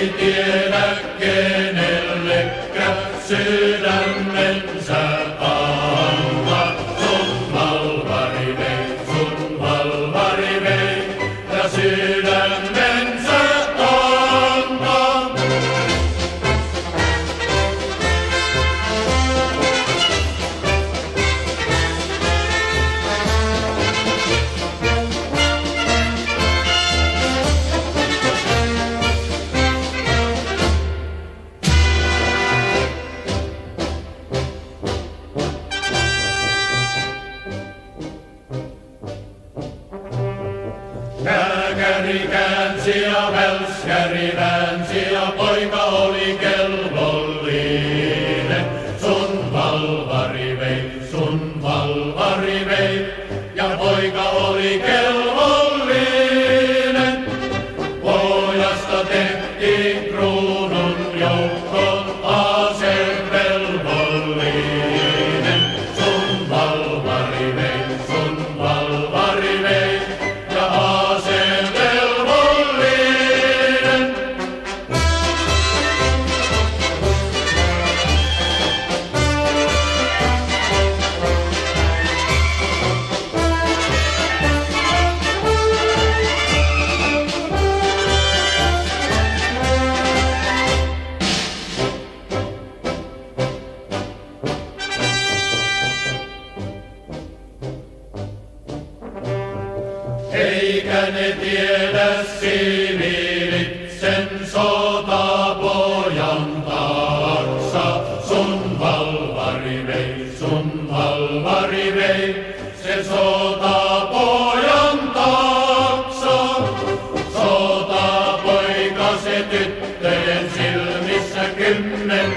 ei tiedä kenellekään sydämensä antaa. Sun valvari vei ja sydämensä antaa. Lääkäri käänsi ja välskäri väänsi ja poika oli kelvollinen. Sun valvari vei ja poika oli kelvollinen. Pojasta tehtiin kruunun joukko asevelvollinen. Sun valvari vei ja asevelvollinen. Eikä ne tiedä siviilit sen sotapojan taksa. Sun valvari vei sen sotapojan taksa. Sotapoika se tyttöjen silmissä 10